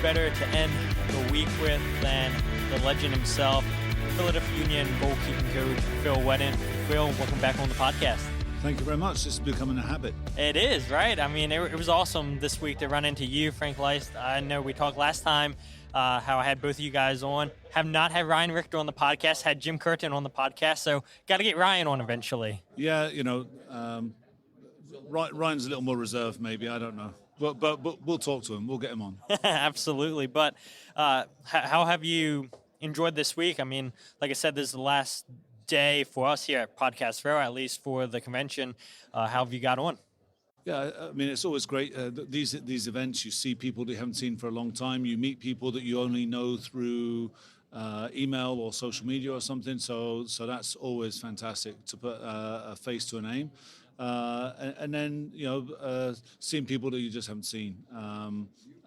better to end the week with than the legend himself, Philadelphia Union goalkeeping coach Phil Wheddon. Phil, welcome back on the podcast. Thank you very much. This is becoming a habit. It is, right? I mean, it was awesome this week to run into you, Frank Leicht. I know we talked last time how I had both of you guys on. Have not had Ryan Richter on the podcast, had Jim Curtin on the podcast, so got to get Ryan on eventually. Yeah, Ryan's a little more reserved maybe, I don't know. But we'll talk to him. We'll get him on. Absolutely. But how have you enjoyed this week? I mean, like I said, this is the last day for us here at Podcast Row, at least for the convention. How have you got on? Yeah, I mean, it's always great. These events, you see people that you haven't seen for a long time. You meet people that you only know through email or social media or something. So that's always fantastic to put a face to a name. And then, seeing people that you just haven't seen.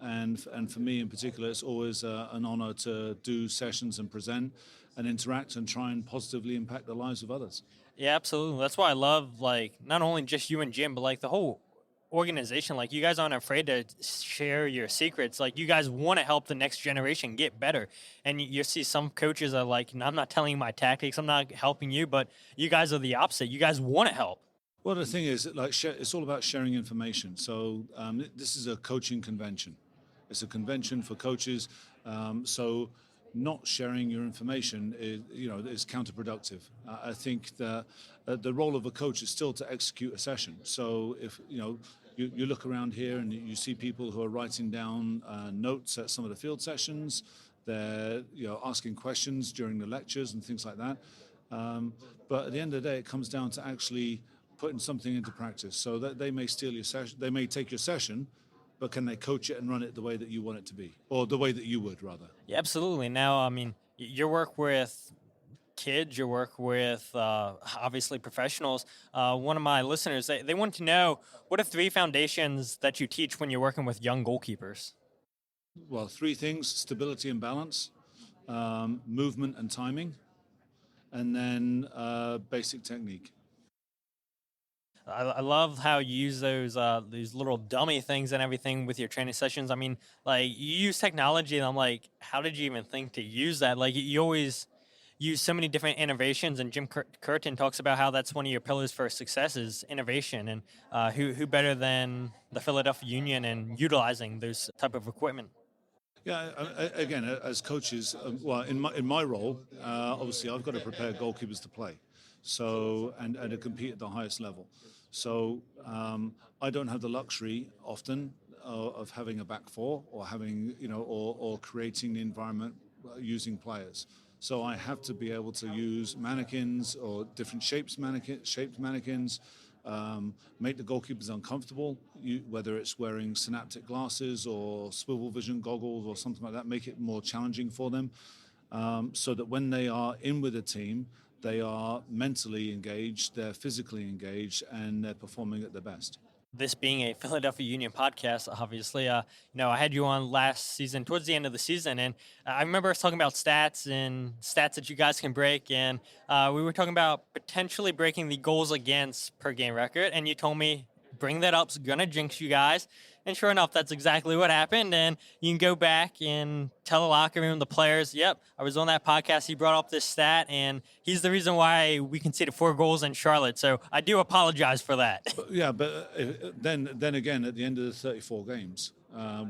And for me in particular, it's always an honor to do sessions and present and interact and try and positively impact the lives of others. Yeah, absolutely. That's why I love, not only just you and Jim, but the whole organization. You guys aren't afraid to share your secrets. You guys want to help the next generation get better. And you see some coaches are like, I'm not telling you my tactics, I'm not helping you, but you guys are the opposite. You guys want to help. Well, the thing is, it's all about sharing information. So this is a coaching convention. It's a convention for coaches. So not sharing your information is counterproductive. I think that the role of a coach is still to execute a session. So if you look around here and you see people who are writing down notes at some of the field sessions, they're asking questions during the lectures and things like that. But at the end of the day, it comes down to actually putting something into practice. So that they may steal your session, they may take your session, but can they coach it and run it the way that you want it to be, or the way that you would rather? Yeah, absolutely. Now, I mean, your work with kids, your work with obviously professionals. One of my listeners, they want to know, what are 3 foundations that you teach when you're working with young goalkeepers? Well, 3 things: stability and balance, movement and timing, and then basic technique. I love how you use these little dummy things and everything with your training sessions. I mean, you use technology, and I'm like, how did you even think to use that? You always use so many different innovations, and Jim Curtin talks about how that's one of your pillars for success is innovation. And who better than the Philadelphia Union and utilizing those type of equipment? Yeah, again, as coaches, in my role, obviously I've got to prepare goalkeepers to play, so and to compete at the highest level. So I don't have the luxury often of having a back 4 or having or creating the environment using players. So I have to be able to use mannequins or different shaped mannequins. Make the goalkeepers uncomfortable, whether it's wearing synaptic glasses or swivel vision goggles or something like that, make it more challenging for them, so that when they are in with a team, they are mentally engaged, they're physically engaged, and they're performing at their best. This being a Philadelphia Union podcast, obviously, I had you on last season, towards the end of the season, and I remember us talking about stats that you guys can break, and we were talking about potentially breaking the goals against per game record, and you told me, bring that up's gonna jinx you guys, and sure enough, that's exactly what happened. And you can go back and tell the locker room, the players, yep, I was on that podcast, he brought up this stat, and he's the reason why we conceded 4 goals in Charlotte. So I do apologize for that. But then again, at the end of the 34 games,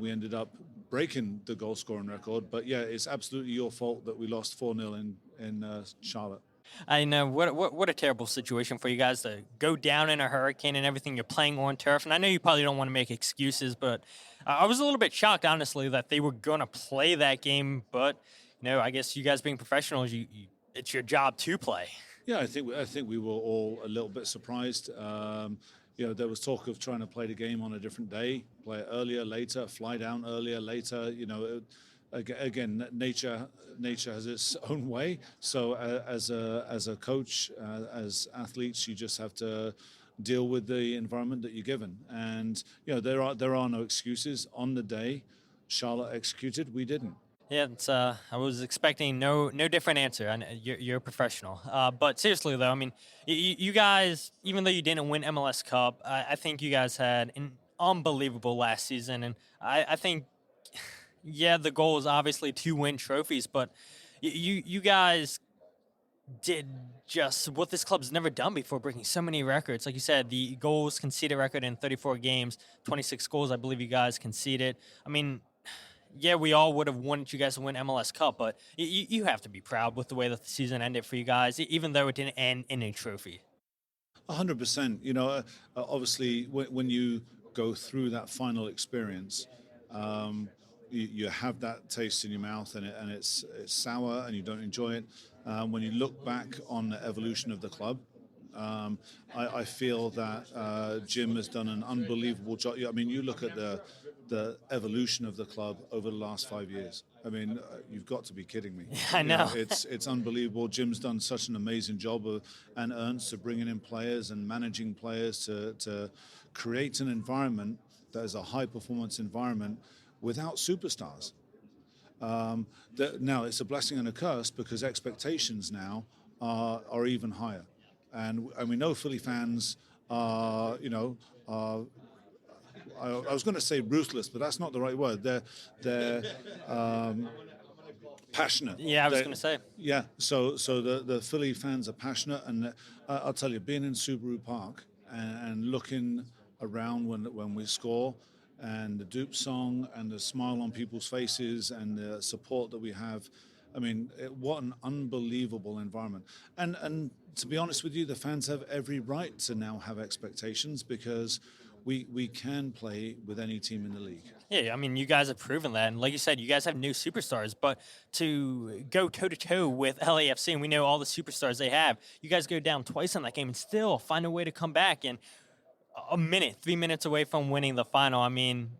we ended up breaking the goal scoring record. But yeah, it's absolutely your fault that we lost 4-0 in Charlotte. I know, what a terrible situation for you guys to go down in a hurricane and everything. You're playing on turf, and I know you probably don't want to make excuses, but I was a little bit shocked, honestly, that they were going to play that game. But I guess you guys being professionals, it's your job to play. Yeah, I think we were all a little bit surprised. There was talk of trying to play the game on a different day, play it earlier, later, fly down earlier, later. Again, nature has its own way. So as a coach, as athletes, you just have to deal with the environment that you're given. And there are no excuses. On the day Charlotte executed, we didn't. Yeah, I was expecting no different answer. And you're a professional. But seriously, though, I mean, you guys, even though you didn't win MLS Cup, I think you guys had an unbelievable last season, and I think Yeah, the goal is obviously to win trophies, but you guys did just what this club's never done before, breaking so many records. Like you said, the goals conceded record in 34 games, 26 goals, I believe you guys conceded. I mean, yeah, we all would have wanted you guys to win MLS Cup, but you have to be proud with the way that the season ended for you guys, even though it didn't end in a trophy. 100%. Obviously, when you go through that final experience, you have that taste in your mouth, and it's sour, and you don't enjoy it. When you look back on the evolution of the club, I feel that Jim has done an unbelievable job. I mean, you look at the evolution of the club over the last 5 years. I mean, you've got to be kidding me. I know. It's unbelievable. Jim's done such an amazing job and Ernst, of bringing in players and managing players to create an environment that is a high-performance environment without superstars. Now, it's a blessing and a curse because expectations now are even higher. And we know Philly fans are, I was going to say ruthless, but that's not the right word. They're passionate. Yeah, I was going to say. Yeah, so the Philly fans are passionate, and I'll tell you, being in Subaru Park and looking around when we score, and the Dupe song and the smile on people's faces and the support that we have. I mean, what an unbelievable environment. And to be honest with you, the fans have every right to now have expectations because we can play with any team in the league. Yeah, I mean, you guys have proven that. And like you said, you guys have new superstars. But to go toe-to-toe with LAFC, and we know all the superstars they have, you guys go down twice in that game and still find a way to come back. And 3 minutes away from winning the final. I mean,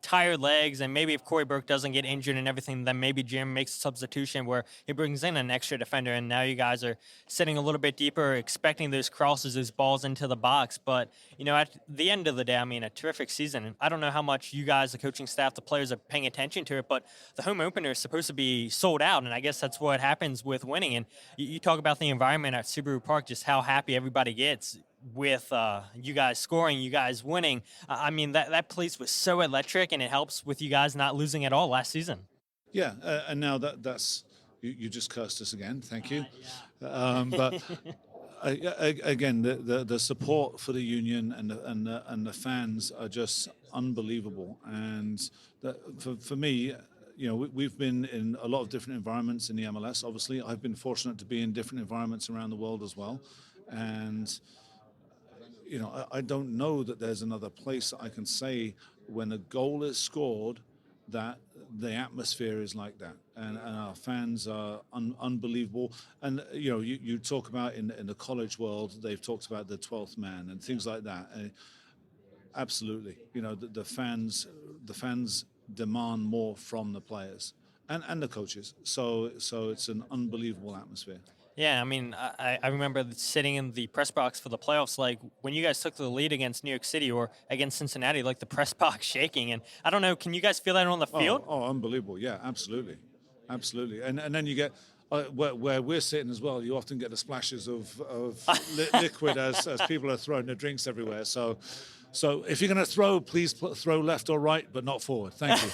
tired legs, and maybe if Corey Burke doesn't get injured and everything, then maybe Jim makes a substitution where he brings in an extra defender, and now you guys are sitting a little bit deeper, expecting those crosses, those balls into the box. But, at the end of the day, I mean, a terrific season. I don't know how much you guys, the coaching staff, the players are paying attention to it, but the home opener is supposed to be sold out, and I guess that's what happens with winning. And you talk about the environment at Subaru Park, just how happy everybody gets with you guys scoring, you guys winning. I mean, that place was so electric, and it helps with you guys not losing at all last season. Yeah, and now that's you just cursed us again. Thank you. But again, the support for the union and the fans are just unbelievable. And for me, we've been in a lot of different environments in the MLS. Obviously, I've been fortunate to be in different environments around the world as well, and I don't know that there's another place I can say when a goal is scored that the atmosphere is like that, and our fans are unbelievable. And you talk about in the college world, they've talked about the 12th man and things like that. Absolutely, the fans demand more from the players and the coaches. So it's an unbelievable atmosphere. Yeah, I mean, I remember sitting in the press box for the playoffs, like when you guys took the lead against New York City or against Cincinnati, like the press box shaking. And I don't know, can you guys feel that on the field? Oh, unbelievable. Yeah, absolutely. And then you get, where we're sitting as well, you often get the splashes of liquid as people are throwing their drinks everywhere. So if you're going to throw, please throw left or right, but not forward. Thank you.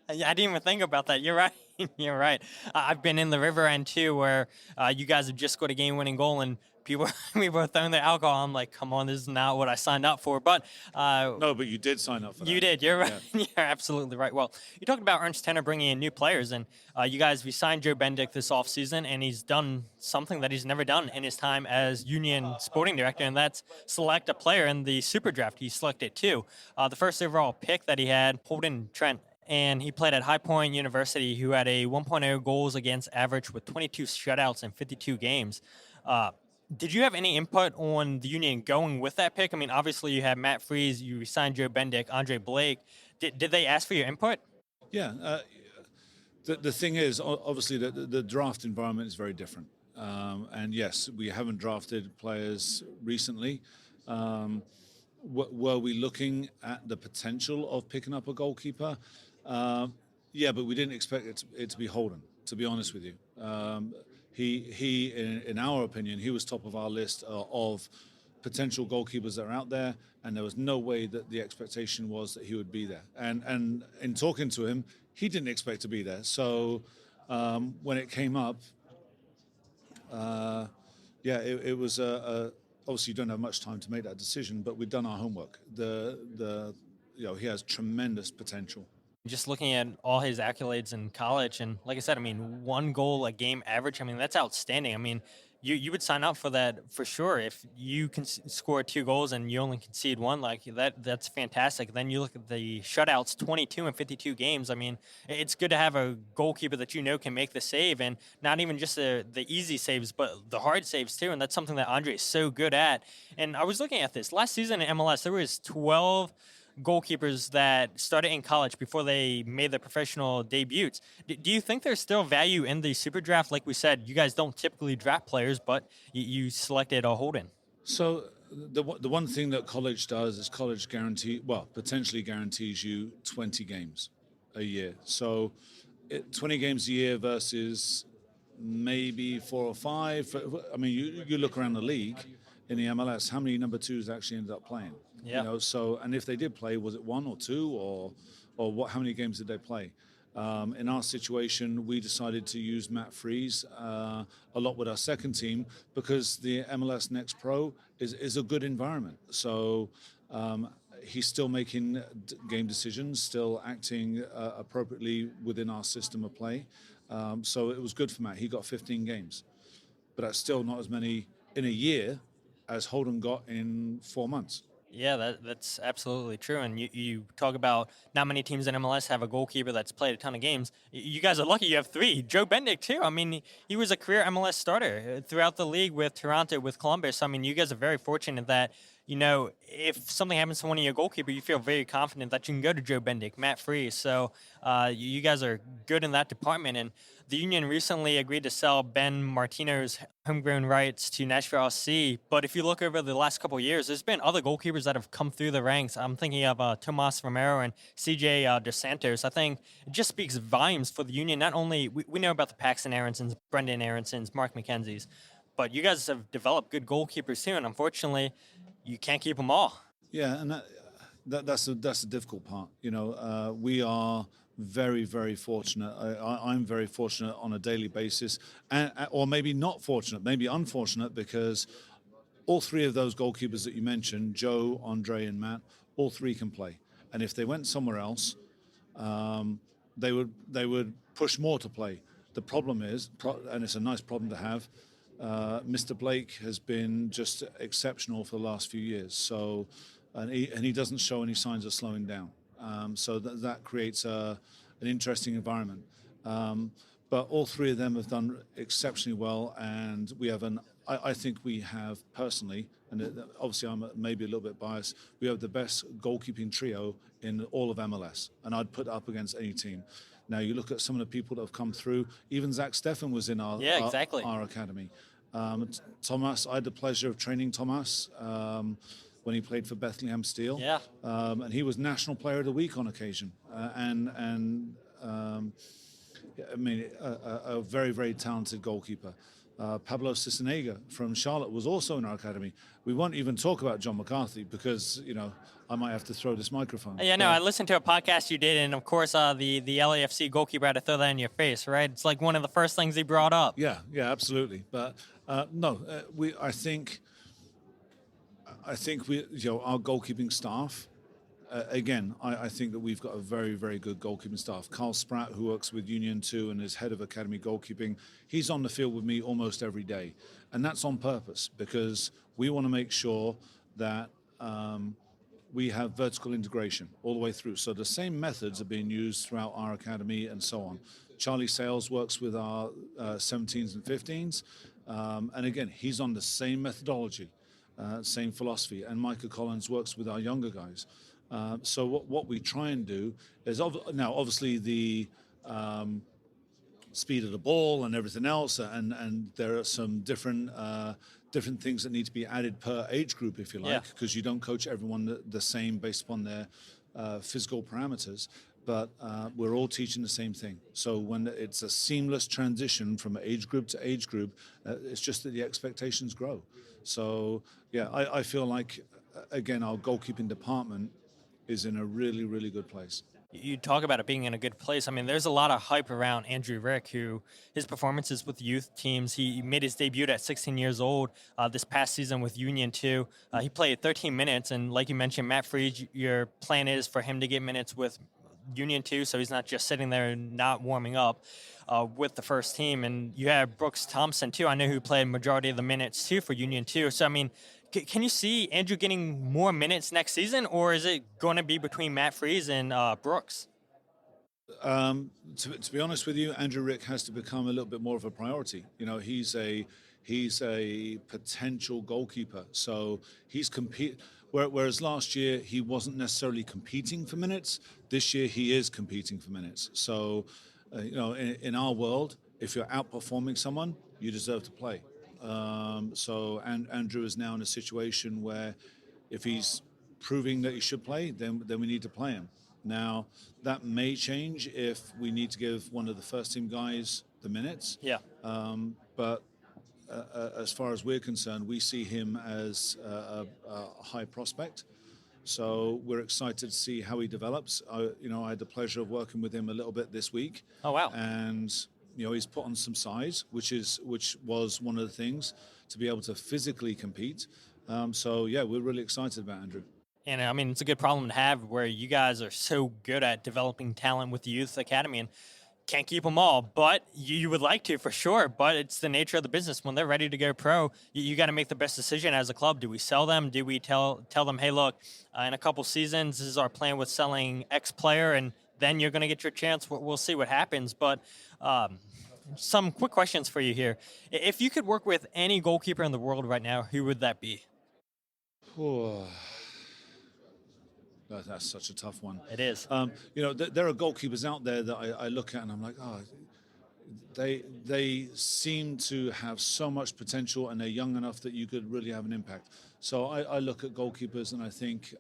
I didn't even think about that. You're right. You're right. I've been in the river end too, where you guys have just scored a game-winning goal, and people were throwing their alcohol. I'm like, come on, this is not what I signed up for. But no, but you did sign up for that. You did. You're right. Yeah. You're absolutely right. Well, you talked about Ernst Tenner bringing in new players, and you guys signed Joe Bendick this offseason, and he's done something that he's never done in his time as Union sporting director, and that's select a player in the super draft. He selected two. The first overall pick that he had, Holden Trent. And he played at High Point University, who had a 1.0 goals against average with 22 shutouts in 52 games. Did you have any input on the Union going with that pick? I mean, obviously you had Matt Freese, you resigned Joe Bendick, Andre Blake. Did they ask for your input? Yeah. The thing is, obviously, the draft environment is very different. And yes, we haven't drafted players recently. Were we looking at the potential of picking up a goalkeeper? Yeah, but we didn't expect it to be Holden, to be honest with you. He in our opinion, he was top of our list of potential goalkeepers that are out there, and there was no way that the expectation was that he would be there. And in talking to him, he didn't expect to be there. So when it came up, it was obviously you don't have much time to make that decision, but we've done our homework. He has tremendous potential. Just looking at all his accolades in college, and like I said, I mean, 1 goal a game average. I mean, that's outstanding. I mean, you would sign up for that for sure if you can score 2 goals and you only concede one. Like that's fantastic. Then you look at the shutouts, 22 and 52 games. I mean, it's good to have a goalkeeper that can make the save, and not even just the easy saves, but the hard saves too. And that's something that Andre is so good at. And I was looking at this last season in MLS. There was 12 goalkeepers that started in college before they made their professional debuts. Do you think there's still value in the super draft? Like we said, you guys don't typically draft players, but you selected a Holden. So the one thing that college does is college potentially guarantees you 20 games a year. So 20 games a year versus maybe 4 or 5. I mean, you look around the league in the MLS, how many number twos actually ended up playing? Yeah. So, and if they did play, was it 1 or 2 or what? How many games did they play? In our situation, we decided to use Matt Freeze a lot with our second team because the MLS Next Pro is a good environment. So he's still making game decisions, still acting appropriately within our system of play. So it was good for Matt. He got 15 games, but that's still not as many in a year as Holden got in 4 months. Yeah, that's absolutely true. And you talk about not many teams in MLS have a goalkeeper that's played a ton of games. You guys are lucky you have 3. Joe Bendick, too. I mean, he was a career MLS starter throughout the league with Toronto, with Columbus. I mean, you guys are very fortunate that, if something happens to one of your goalkeeper, you feel very confident that you can go to Joe Bendick, Matt Freese. So you guys are good in that department. And the Union recently agreed to sell Ben Martino's homegrown rights to Nashville SC. But if you look over the last couple of years, there's been other goalkeepers that have come through the ranks. I'm thinking of Tomas Romero and CJ Dos Santos. I think it just speaks volumes for the Union. Not only we know about the Paxton Aronsons, Brendan Aronsons, Mark McKenzie's, but you guys have developed good goalkeepers too. And unfortunately, you can't keep them all. Yeah, and that's the difficult part. We are very, very fortunate. I'm very fortunate on a daily basis, or maybe not fortunate, maybe unfortunate, because all 3 of those goalkeepers that you mentioned, Joe, Andre, and Matt, all 3 can play. And if they went somewhere else, they would push more to play. The problem is, and it's a nice problem to have, Mr. Blake has been just exceptional for the last few years. So, and he doesn't show any signs of slowing down. So that creates an interesting environment. But all 3 of them have done exceptionally well, and we have I think we have personally, and obviously I'm maybe a little bit biased, we have the best goalkeeping trio in all of MLS, and I'd put up against any team. Now you look at some of the people that have come through. Even Zach Steffen was in our academy. Thomas, I had the pleasure of training Thomas when he played for Bethlehem Steel. Yeah. And he was National Player of the Week on occasion. A very, very talented goalkeeper. Pablo Cisanega from Charlotte was also in our academy. We won't even talk about John McCarthy because, I might have to throw this microphone. Yeah, no, I listened to a podcast you did, and of course, the LAFC goalkeeper had to throw that in your face, right? It's like one of the first things he brought up. Yeah, absolutely. But I think we, our goalkeeping staff. Again, I think that we've got a very, very good goalkeeping staff. Carl Spratt, who works with Union 2 and is head of academy goalkeeping, he's on the field with me almost every day. And that's on purpose because we want to make sure that we have vertical integration all the way through. So the same methods are being used throughout our academy and so on. Charlie Sales works with our 17s and 15s. And again, he's on the same methodology, same philosophy. And Micah Collins works with our younger guys. So what we try and do is now obviously the speed of the ball and everything else, and there are some different things that need to be added per age group, if you like, because you don't coach everyone the same based upon their physical parameters. but we're all teaching the same thing. So when it's a seamless transition from age group to age group, it's just that the expectations grow. So yeah, I feel like again our goalkeeping department is in a really really good place. You talk about it being in a good place. I mean, there's a lot of hype around Andrew Rick, who his performances with youth teams. He made his debut at 16 years old this past season with Union 2. He played 13 minutes, and like you mentioned, Matt Freed, your plan is for him to get minutes with Union 2, so he's not just sitting there and not warming up with the first team. And you have Brooks Thompson, too. I know who played majority of the minutes, too, for Union 2. So, I mean, can you see Andrew getting more minutes next season, or is it going to be between Matt Freeze and Brooks? To be honest with you, Andrew Rick has to become a little bit more of a priority. You know, he's a potential goalkeeper, so he's compete. Whereas last year he wasn't necessarily competing for minutes, this year he is competing for minutes. So, in our world, if you're outperforming someone, you deserve to play. So Andrew is now in a situation where if he's proving that he should play, then we need to play him. Now, that may change if we need to give one of the first team guys the minutes. Yeah. But as far as we're concerned, we see him as a high prospect. So we're excited to see how he develops. I had the pleasure of working with him a little bit this week. Oh, wow. And he's put on some size, which was one of the things to be able to physically compete. So yeah, we're really excited about Andrew. And I mean, it's a good problem to have where you guys are so good at developing talent with the youth academy and can't keep them all, but you would like to for sure. But it's the nature of the business. When they're ready to go pro, you got to make the best decision as a club. Do we sell them? Do we tell them, hey, look, in a couple seasons, this is our plan with selling X player, and then you're going to get your chance. We'll see what happens. But some quick questions for you here. If you could work with any goalkeeper in the world right now, who would that be? That's such a tough one. It is. There are goalkeepers out there that I look at and I'm like, oh, they seem to have so much potential and they're young enough that you could really have an impact. So I look at goalkeepers and I think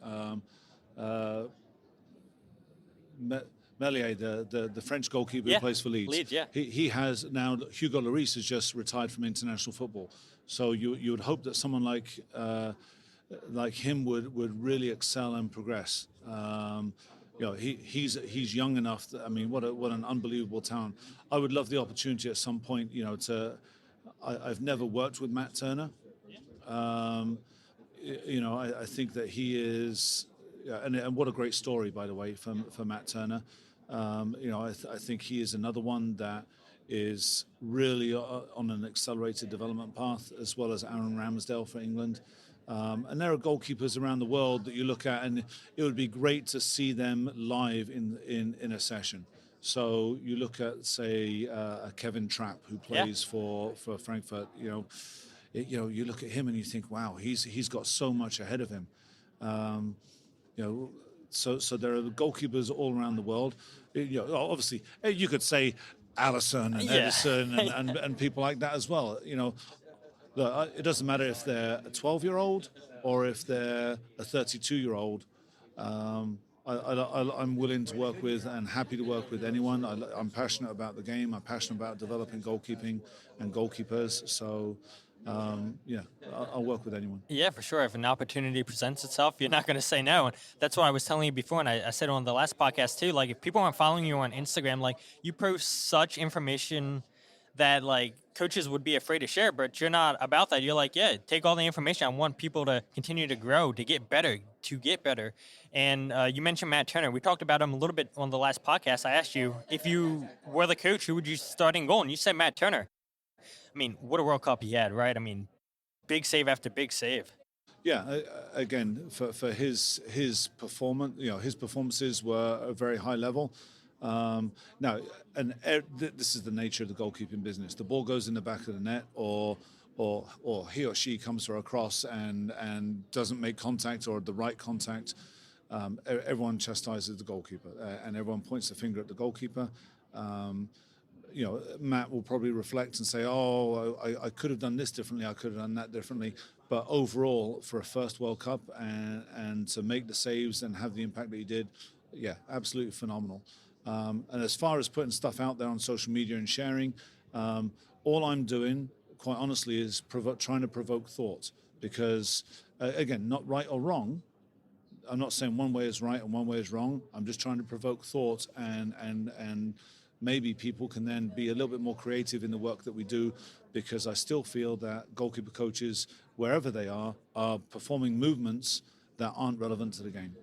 Melier, the French goalkeeper who plays for Leeds. Leeds, yeah. He has now, Hugo Lloris has just retired from international football. So you would hope that someone like him would really excel and progress. He's young enough. I mean, what an unbelievable talent. I would love the opportunity at some point. I've never worked with Matt Turner. I think that he is, and what a great story, by the way, for Matt Turner. I think he is another one that is really on an accelerated development path, as well as Aaron Ramsdale for England. And there are goalkeepers around the world that you look at, and it would be great to see them live in a session. So you look at, say, a Kevin Trapp who plays for Frankfurt. You look at him and you think, wow, he's got so much ahead of him. So there are GOalkeepers all around the world. Obviously, you could say Allison and Edison and people like that as well. Look, it doesn't matter if they're a 12-year-old or if they're a 32-year-old. I'm willing to work with and happy to work with anyone. I'm passionate about the game. I'm passionate about developing goalkeeping and goalkeepers. So, I'll work with anyone. Yeah, for sure. If an opportunity presents itself, you're not going to say no. And that's what I was telling you before, and I said on the last podcast too. Like, if people aren't following you on Instagram, like, you post such information that like coaches would be afraid to share, but you're not about that. You're like, yeah, take all the information. I want people to continue to grow, to get better. And you mentioned Matt Turner. We talked about him a little bit on the last podcast. I asked you, if you were the coach, who would you start in goal? And you said Matt Turner. I mean, what a World Cup he had, right? I mean, big save after big save. Yeah, again, for his performance, his performances were a very high level. Now, this is the nature of the goalkeeping business. The ball goes in the back of the net, or he or she comes for a cross and doesn't make contact or the right contact. Everyone chastises the goalkeeper, and everyone points the finger at the goalkeeper. Matt will probably reflect and say, "Oh, I could have done this differently. I could have done that differently." But overall, for a first World Cup and to make the saves and have the impact that he did, Yeah, absolutely phenomenal. And as far as putting stuff out there on social media and sharing, all I'm doing, quite honestly, is trying to provoke thought. Because, again, not right or wrong. I'm not saying one way is right and one way is wrong. I'm just trying to provoke thought, and maybe people can then be a little bit more creative in the work that we do, because I still feel that goalkeeper coaches, wherever they are performing movements that aren't relevant to the game.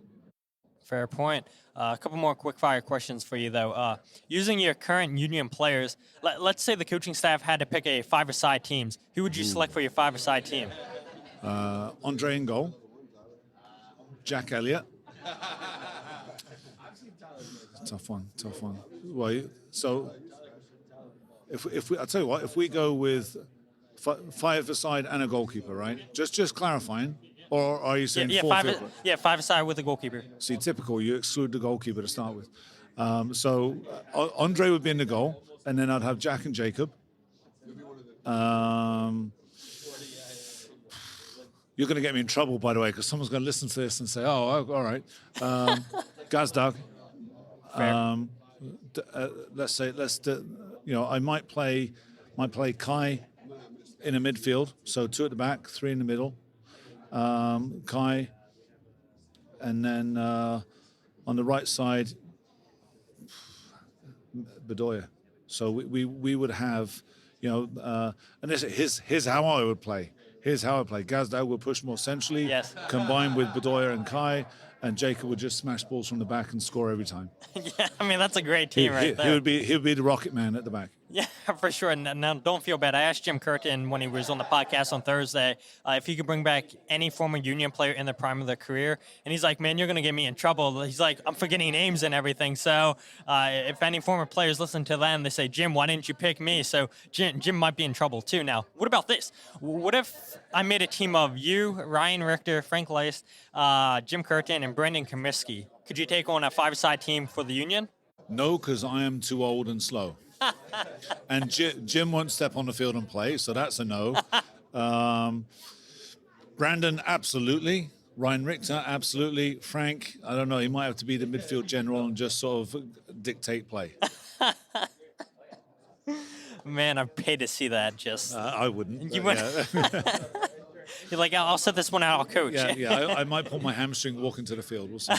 Fair point. A couple more quick fire questions for you, though. Using your current Union players, let's say the coaching staff had to pick a five-a-side teams. Who would you select for your five-a-side team? Andre in goal, Jack Elliott. Tough one. Well, so if we, I'll tell you what, if we go with five-a-side and a goalkeeper, right? Just clarifying, or are you saying four? Five-a-side with a goalkeeper. See, typical. You exclude the goalkeeper to start with. So Andre would be in the goal, and then I'd have Jack and Jacob. You're going to get me in trouble, by the way, because someone's going to listen to this and say, "Oh, all right, Gazdag." I might play Kai in a midfield, so two at the back, three in the middle. Kai, and then on the right side, Bedoya. So we would have, and here's how I would play. Gazdag would push more centrally, yes, combined with Bedoya and Kai, and Jacob would just smash balls from the back and score every time. Yeah, I mean, that's a great team right there. He would be the rocket man at the back. Yeah, for sure. Now, don't feel bad. I asked Jim Curtin when he was on the podcast on Thursday if he could bring back any former Union player in the prime of their career. And he's like, man, you're going to get me in trouble. He's like, I'm forgetting names and everything. So if any former players listen to them, they say, Jim, why didn't you pick me? So Jim might be in trouble too. Now, what about this? What if I made a team of you, Ryan Richter, Frank Leicht, Jim Curtin, and Brandon Comisky? Could you take on a five-side team for the Union? No, because I am too old and slow. And Jim won't step on the field and play, so that's a no. Brandon, absolutely. Ryan Richter, absolutely. Frank, I don't know, he might have to be the midfield general and just sort of dictate play. Man, I'd pay to see that. I wouldn't. You wouldn't? Yeah. You're like, I'll set this one out, I'll coach. Yeah, I might pull my hamstring walking to the field. We'll see.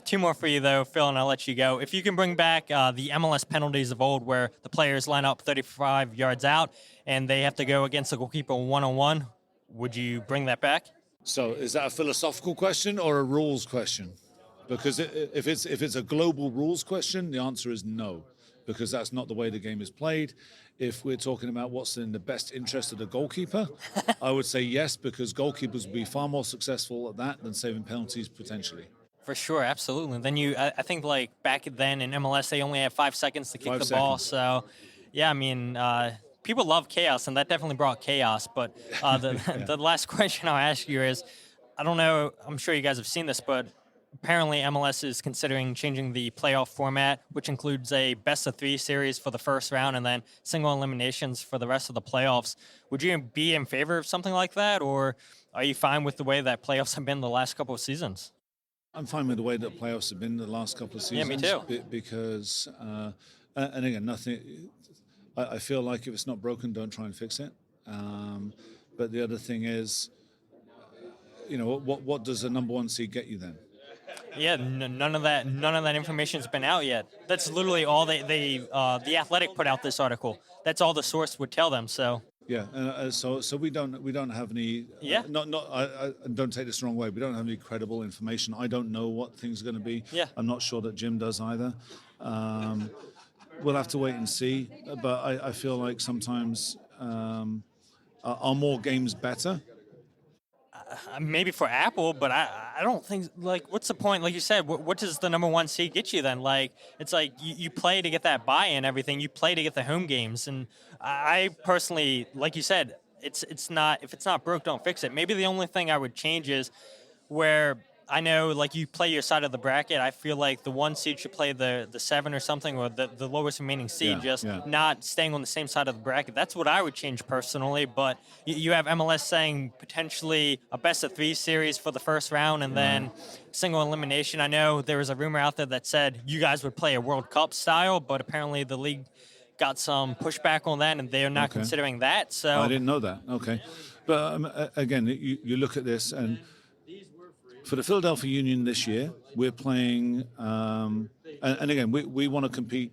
Two more for you, though, Phil, and I'll let you go. If you can bring back the MLS penalties of old where the players line up 35 yards out and they have to go against the goalkeeper one-on-one, would you bring that back? So is that a philosophical question or a rules question? Because if it's a global rules question, the answer is no, because that's not the way the game is played. If we're talking about what's in the best interest of the goalkeeper, I would say yes, because goalkeepers would be far more successful at that than saving penalties potentially. For sure, absolutely. Then I think like back then in MLS, they only had 5 seconds to kick the ball. So, yeah, I mean, people love chaos, and that definitely brought chaos. But the last question I'll ask you is, I don't know, I'm sure you guys have seen this, but apparently MLS is considering changing the playoff format, which includes a best-of-3 series for the first round and then single eliminations for the rest of the playoffs. Would you be in favor of something like that, or are you fine with the way that playoffs have been the last couple of seasons? I'm fine with the way that playoffs have been the last couple of seasons. Yeah, me too. Because, and again, nothing. I feel like if it's not broken, don't try and fix it. But the other thing is, what does a number one seed get you then? Yeah, none of that information's been out yet. That's literally all the Athletic put out this article. That's all the source would tell them. So. Yeah, so we don't have any. Yeah. I don't take this the wrong way. We don't have any credible information. I don't know what things are going to be. Yeah. I'm not sure that Jim does either. We'll have to wait and see. But I feel like sometimes are more games better? Maybe for Apple, but I don't think, like, what's the point? Like you said, what does the number one seed get you then? Like, it's like you play to get that buy-in and everything. You play to get the home games. And I personally, like you said, it's not, if it's not broke, don't fix it. Maybe the only thing I would change is where I know, like, you play your side of the bracket. I feel like the 1 seed should play the 7 or something, or the lowest remaining seed, Yeah, just yeah. not staying on the same side of the bracket. That's what I would change personally. But you have MLS saying potentially a best of 3 series for the first round and then single elimination. I know there was a rumor out there that said you guys would play a World Cup style, but apparently the league got some pushback on that, and they are not Okay. considering that. I So didn't know that. Okay. But again, you look at this, and for the Philadelphia Union this year, we're playing, and again, we want to compete,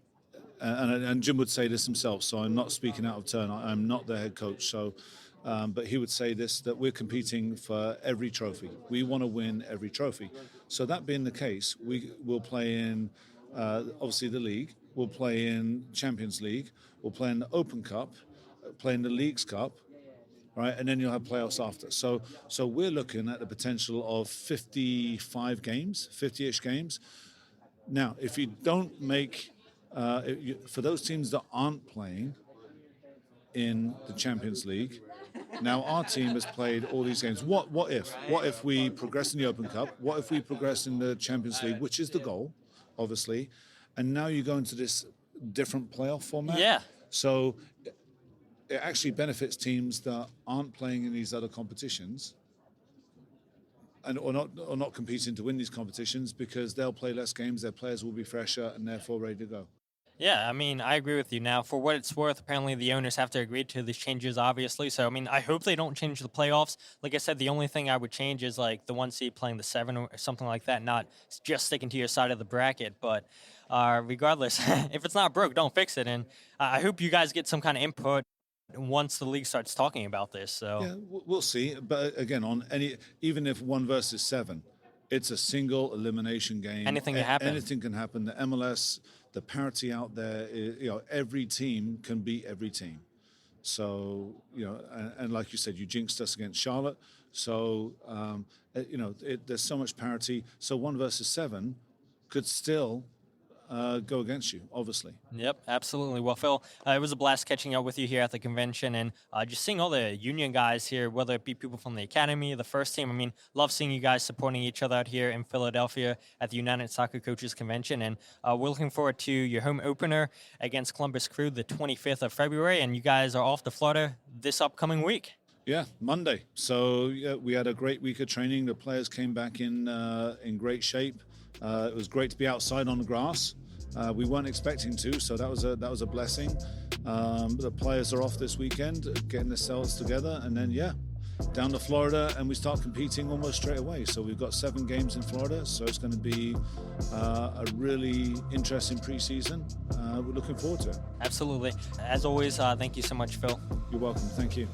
and Jim would say this himself, so I'm not speaking out of turn. I'm not the head coach, so, but he would say this, that we're competing for every trophy. We want to win every trophy. So that being the case, we will play in, obviously, the league. We'll play in Champions League. We'll play in the Open Cup, play in the Leagues Cup, right? And then you'll have playoffs after. So we're looking at the potential of 55 games, 50-ish games. Now, if you don't make, for those teams that aren't playing in the Champions League, now our team has played all these games. What if we progress in the Open Cup? What if we progress in the Champions League, which is the goal, obviously? And now you go into this different playoff format. yeah. So it actually benefits teams that aren't playing in these other competitions and or not competing to win these competitions, because they'll play less games, their players will be fresher and therefore ready to go. Yeah, I mean, I agree with you. Now, for what it's worth, apparently the owners have to agree to these changes, obviously. So, I mean, I hope they don't change the playoffs. Like I said, the only thing I would change is like the 1 seed playing the 7 or something like that, not just sticking to your side of the bracket. But regardless, if it's not broke, don't fix it. And I hope you guys get some kind of input once the league starts talking about this. So, Yeah, we'll see. But again, even if 1 versus 7, it's a single elimination game. Anything can happen. Anything can happen. The MLS, the parity out there, every team can beat every team. So, and like you said, you jinxed us against Charlotte. So, there's so much parity. So 1 versus 7 could still go against you, obviously. Yep, absolutely. Well, Phil, it was a blast catching up with you here at the convention, and just seeing all the union guys here, whether it be people from the academy, the first team. I mean, love seeing you guys supporting each other out here in Philadelphia at the United Soccer Coaches Convention, and we're looking forward to your home opener against Columbus Crew the 25th of February, and you guys are off to Florida this upcoming week. Yeah, Monday. So we had a great week of training. The players came back in great shape. It was great to be outside on the grass. We weren't expecting to, so that was a blessing. The players are off this weekend, getting themselves together, and then down to Florida, and we start competing almost straight away. So we've got 7 games in Florida, so it's going to be a really interesting preseason. We're looking forward to it. Absolutely. As always, thank you so much, Phil. You're welcome. Thank you.